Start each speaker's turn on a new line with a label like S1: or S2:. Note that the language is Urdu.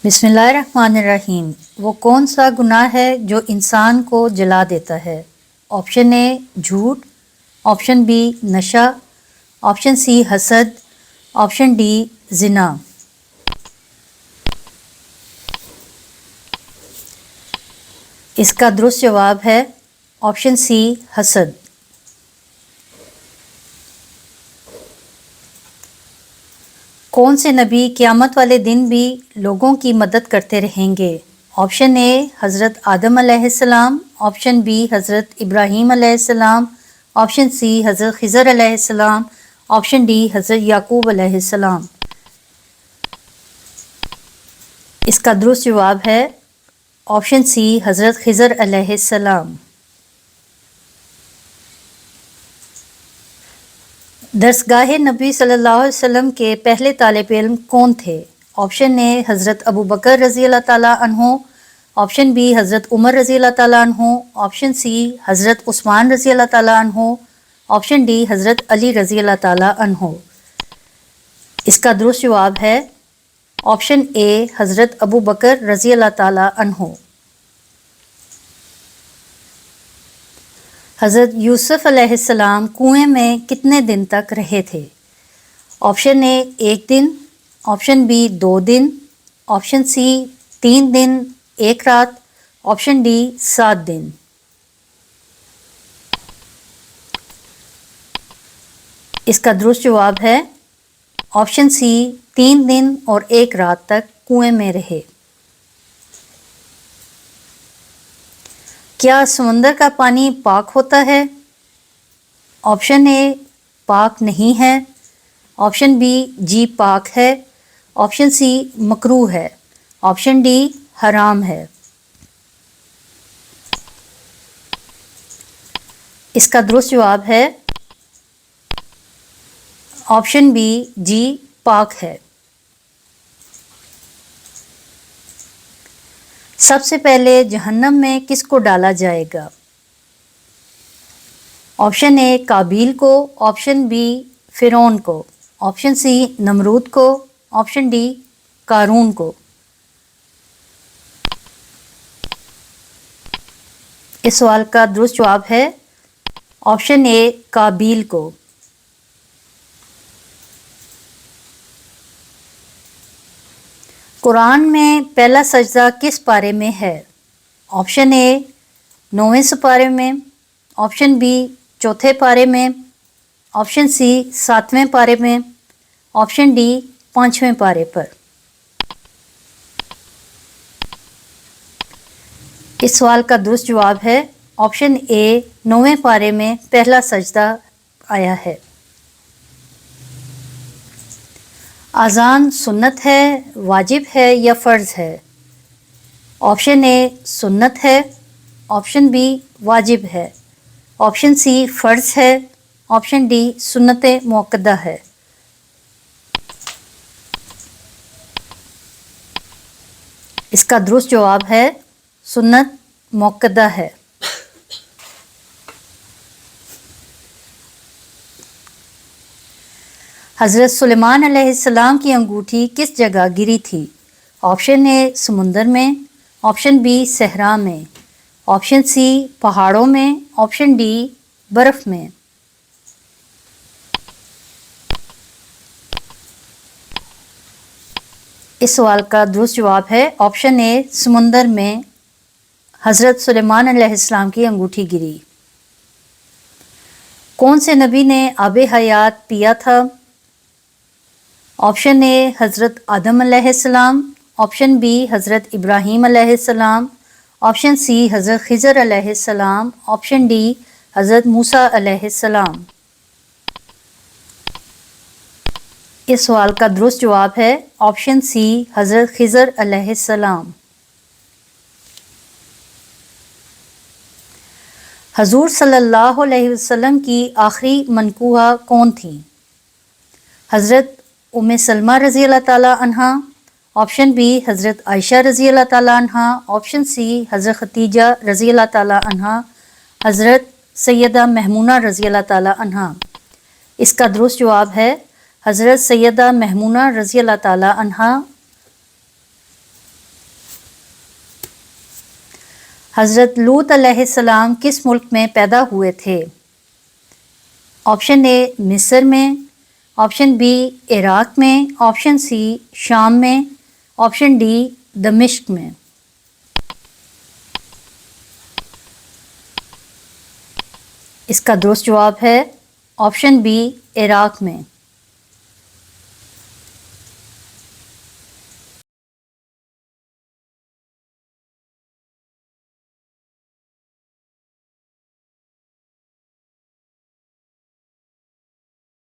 S1: بسم اللہ الرحمن الرحیم۔ وہ کون سا گناہ ہے جو انسان کو جلا دیتا ہے؟ آپشن اے جھوٹ، آپشن بی نشہ، آپشن سی حسد، آپشن ڈی زنا۔ اس کا درست جواب ہے آپشن سی حسد۔ کون سے نبی قیامت والے دن بھی لوگوں کی مدد کرتے رہیں گے؟ آپشن اے حضرت آدم علیہ السلام، آپشن بی حضرت ابراہیم علیہ السلام، آپشن سی حضرت خضر علیہ السلام، آپشن ڈی حضرت یعقوب علیہ السلام۔ اس کا درست جواب ہے آپشن سی حضرت خضر علیہ السلام۔ درسگاہ نبی صلی اللہ علیہ وسلم کے پہلے طالب علم کون تھے؟ آپشن اے حضرت ابو بکر رضی اللہ تعالیٰ عنہ، آپشن بی حضرت عمر رضی اللہ تعالیٰ عنہ، آپشن سی حضرت عثمان رضی اللہ تعالیٰ عنہ، آپشن ڈی حضرت علی رضی اللہ تعالیٰ عنہ۔ اس کا درست جواب ہے آپشن اے حضرت ابو بکر رضی اللہ تعالیٰ عنہ۔ حضرت یوسف علیہ السلام کنویں میں کتنے دن تک رہے تھے؟ آپشن اے 1 دن، آپشن بی 2 دن، آپشن سی 3 دن 1 رات، آپشن ڈی 7 دن۔ اس کا درست جواب ہے آپشن سی 3 دن اور 1 رات تک کنویں میں رہے۔ کیا سمندر کا پانی پاک ہوتا ہے؟ آپشن اے پاک نہیں ہے، آپشن بی جی پاک ہے، آپشن سی مکروہ ہے، آپشن ڈی حرام ہے۔ اس کا درست جواب ہے آپشن بی جی پاک ہے۔ سب سے پہلے جہنم میں کس کو ڈالا جائے گا؟ آپشن اے قابیل کو، آپشن بی فرعون کو، آپشن سی نمرود کو، آپشن ڈی قارون کو۔ اس سوال کا درست جواب ہے آپشن اے قابیل کو۔ قرآن میں پہلا سجدہ کس پارے میں ہے؟ آپشن اے 9ویں سپارے میں، آپشن بی 4تھے پارے میں، آپشن سی 7ویں پارے میں، آپشن ڈی 5ویں پارے پر۔ اس سوال کا درست جواب ہے آپشن اے 9ویں پارے میں پہلا سجدہ آیا ہے۔ اذان سنت ہے، واجب ہے یا فرض ہے؟ آپشن اے سنت ہے، آپشن بی واجب ہے، آپشن سی فرض ہے، آپشن ڈی سنت مؤکدہ ہے۔ اس کا درست جواب ہے سنت مؤکدہ ہے۔ حضرت سلیمان علیہ السلام کی انگوٹھی کس جگہ گری تھی؟ آپشن اے سمندر میں، آپشن بی صحرا میں، آپشن سی پہاڑوں میں، آپشن ڈی برف میں۔ اس سوال کا درست جواب ہے آپشن اے سمندر میں حضرت سلیمان علیہ السلام کی انگوٹھی گری۔ کون سے نبی نے آب حیات پیا تھا؟ آپشن اے حضرت آدم علیہ السلام، آپشن بی حضرت ابراہیم علیہ السلام، آپشن سی حضرت خضر علیہ السلام، آپشن ڈی حضرت موسیٰ علیہ السلام۔ اس سوال کا درست جواب ہے آپشن سی حضرت خضر علیہ السلام۔ حضور صلی اللہ علیہ وسلم کی آخری منکوحہ کون تھیں؟ حضرت ام سلمہ رضی اللہ تعالیٰ عنہا، آپشن بی حضرت عائشہ رضی اللہ تعالیٰ عنہا، آپشن سی حضرت ختیجہ رضی اللہ تعالیٰ عنہا، حضرت سیدہ میمونہ رضی اللہ تعالیٰ عنہا۔ اس کا درست جواب ہے حضرت سیدہ میمونہ رضی اللہ تعالیٰ عنہا۔ حضرت لوط علیہ السلام کس ملک میں پیدا ہوئے تھے؟ آپشن اے مصر میں، آپشن بی عراق میں، آپشن سی شام میں، آپشن ڈی دمشق میں۔ اس کا درست جواب ہے آپشن بی عراق میں۔